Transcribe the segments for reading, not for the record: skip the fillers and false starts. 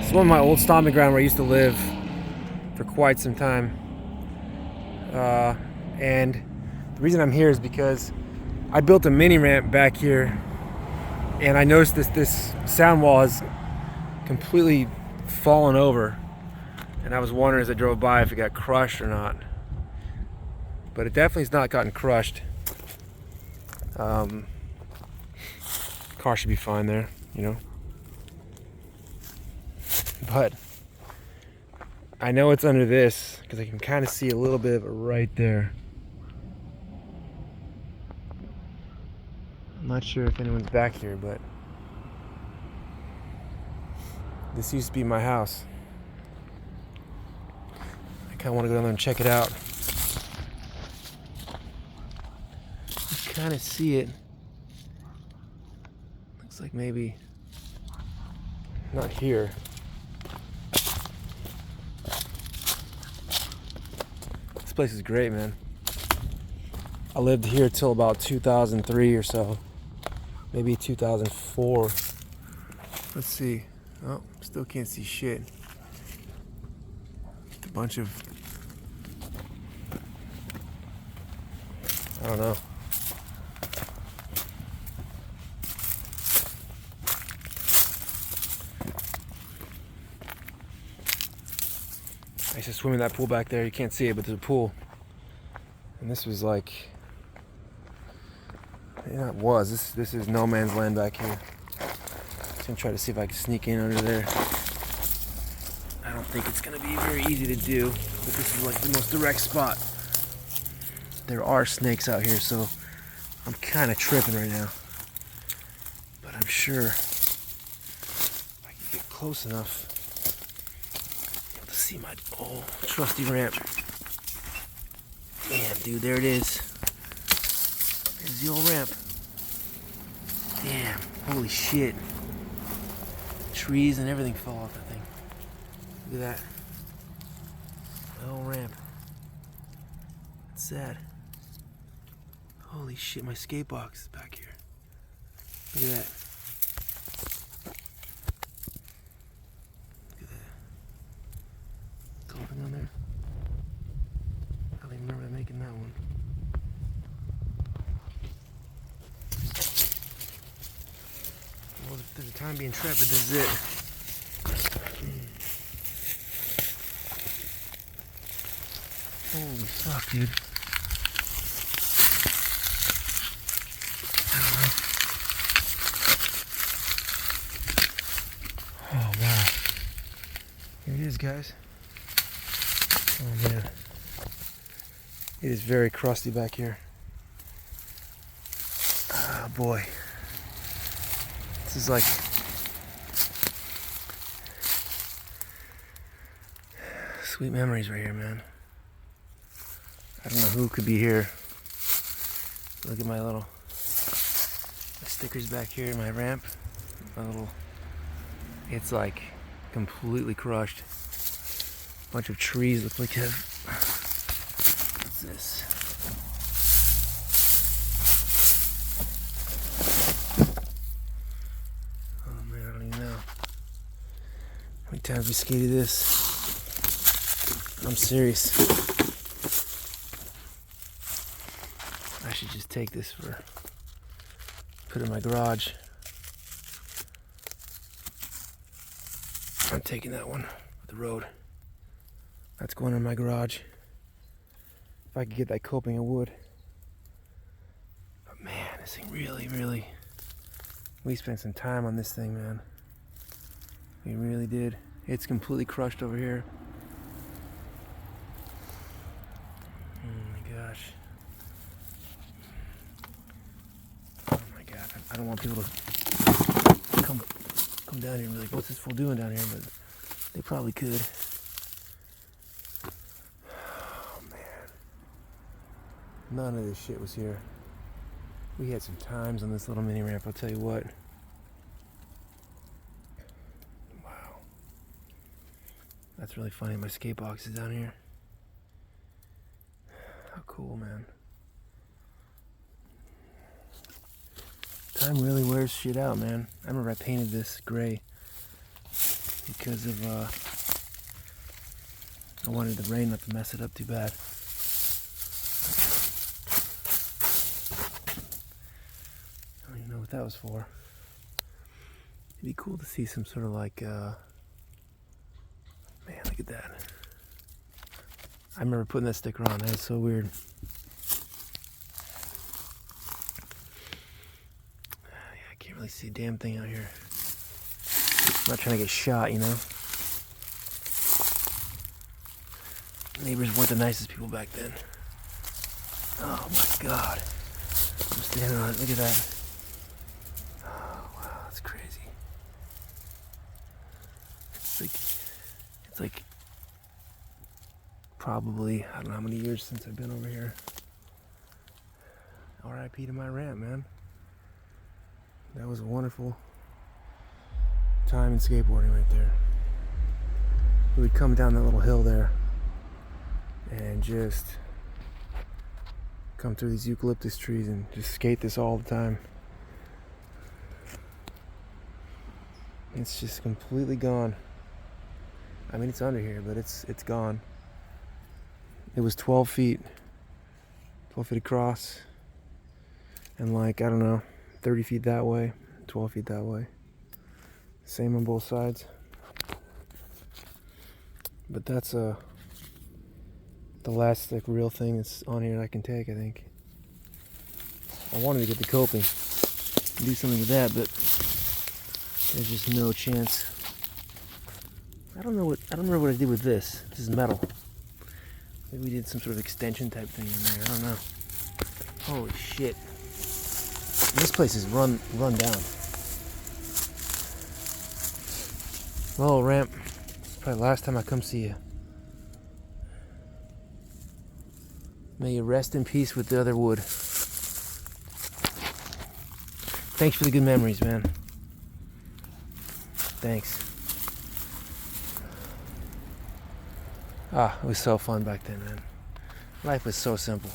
It's one of my old stomping ground where I used to live for quite some time. And the reason I'm here is because I built a mini ramp back here, and I noticed this sound wall has completely fallen over, and I was wondering as I drove by if it got crushed or not. But it definitely has not gotten crushed. Car should be fine there, you know. But I know it's under this because I can kind of see a little bit of it right there. I'm not sure if anyone's back here, but this used to be my house. I kind of want to go down there and check it out. You kind of see it. Looks like maybe not here. This place is great, man. I lived here till about 2003 or so. Maybe 2004. Let's see. Oh, still can't see shit. A bunch of... I don't know. I used to swim in that pool back there. You can't see it, but there's a pool. And this was like... Yeah, it was. This is no man's land back here. Just gonna try to see if I can sneak in under there. I don't think it's gonna be very easy to do, but this is like the most direct spot. There are snakes out here, so I'm kind of tripping right now. But I'm sure if I can get close enough, be able to see my old trusty ramp. Damn, dude, there it is. There's the old ramp. Damn, holy shit. Trees and everything fell off that thing. Look at that. The old ramp. It's sad. Holy shit, my skate box is back here. Look at that. Look at that. Coping on there. I don't even remember making that one. Well, if there's a time being intrepid, this is it. Holy fuck, dude. I don't know. Oh, wow. Here it is, guys. Oh, man. It is very crusty back here. Oh, boy. This is like sweet memories right here, man. I don't know who could be here. Look at my stickers back here, my ramp. It's like completely crushed. Bunch of trees look like what's this? How many times we skated this? I'm serious. I should just take this put it in my garage. I'm taking that one with the road. That's going in my garage. If I could get that coping, I would. But man, this thing really, we spent some time on this thing, man. We really did. It's completely crushed over here. Oh my gosh. Oh my god. I don't want people to come down here and be like, what's this fool doing down here? But they probably could. Oh man. None of this shit was here. We had some times on this little mini ramp, I'll tell you what. That's really funny. My skate box is down here. How cool, man. Time really wears shit out, man. I remember I painted this gray because of I wanted the rain not to mess it up too bad. I don't even know what that was for. It'd be cool to see some sort of like, man, look at that. I remember putting that sticker on. That was so weird. Yeah, I can't really see a damn thing out here. I'm not trying to get shot, you know. Neighbors weren't the nicest people back then. Oh my God. I'm standing on it. Look at that. Oh wow, that's crazy. It's like probably, I don't know how many years since I've been over here. R.I.P. to my ramp, man. That was a wonderful time in skateboarding right there. We'd come down that little hill there and just come through these eucalyptus trees and just skate this all the time. It's just completely gone. I mean, it's under here, but it's gone. It was 12 feet across, and like, I don't know, 30 feet that way, 12 feet that way. Same on both sides. But that's the last like real thing that's on here that I can take, I think. I wanted to get the coping and do something with that, but there's just no chance. I don't remember what I did with this. This is metal. Maybe we did some sort of extension type thing in there. I don't know. Holy shit. This place is run down. Well, ramp, probably the last time I come see you. May you rest in peace with the other wood. Thanks for the good memories, man. Thanks. Ah, it was so fun back then, man. Life was so simple.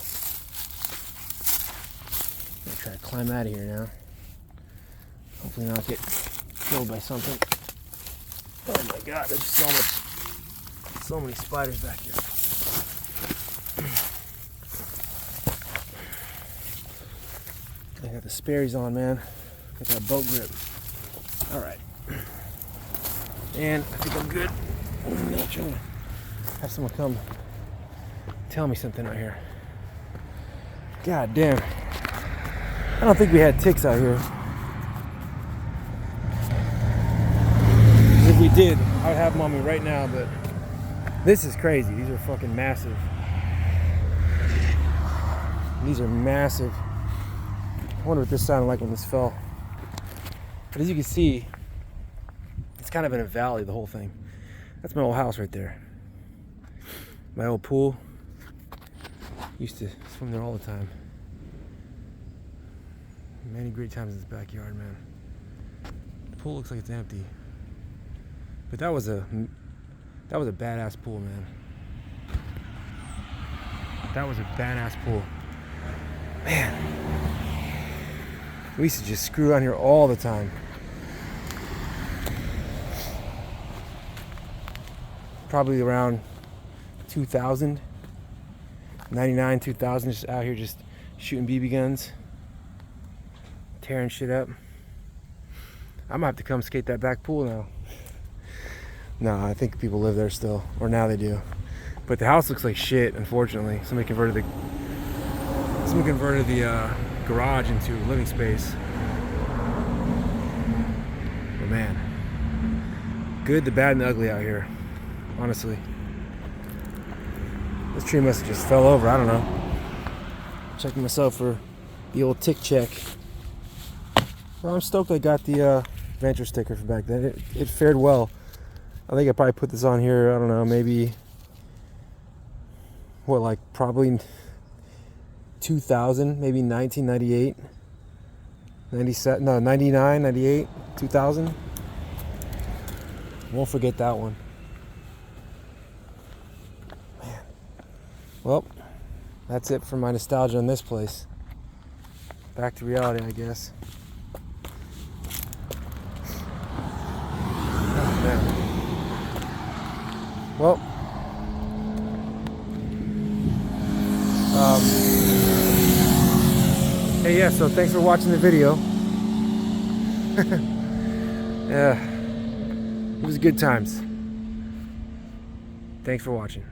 I'm gonna try to climb out of here now. Hopefully not get killed by something. Oh my God, there's so many spiders back here. I got the Sperry's on, man. Got that boat grip. All right. And I think I'm good. I'm not trying to have someone come tell me something out here. God damn. I don't think we had ticks out here. If we did, I would have them on me right now, but this is crazy. These are fucking massive. These are massive. I wonder what this sounded like when this fell. But as you can see, it's kind of in a valley, the whole thing. That's my old house right there. My old pool. Used to swim there all the time. Many great times in this backyard, man. The pool looks like it's empty. But that was a badass pool, man. That was a badass pool. Man. We used to just screw around here all the time. Probably around 2000, 99, 2000, just out here just shooting BB guns, tearing shit up. I might have to come skate that back pool now. No, I think people live there still, or now they do. But the house looks like shit, unfortunately. Somebody converted the garage into a living space. But man, good, the bad, and the ugly out here, honestly. This tree must have just fell over, I don't know. Checking myself for the old tick check. Well, I'm stoked I got the Venture sticker from back then. It fared well. I think I probably put this on here, I don't know, maybe, what, like probably 2000, maybe 1998, 97, no, 99, 98, 2000. Won't forget that one. Man. Well, that's it for my nostalgia on this place. Back to reality, I guess. Oh, man. Well, hey, yeah, so thanks for watching the video. Yeah, it was good times. Thanks for watching.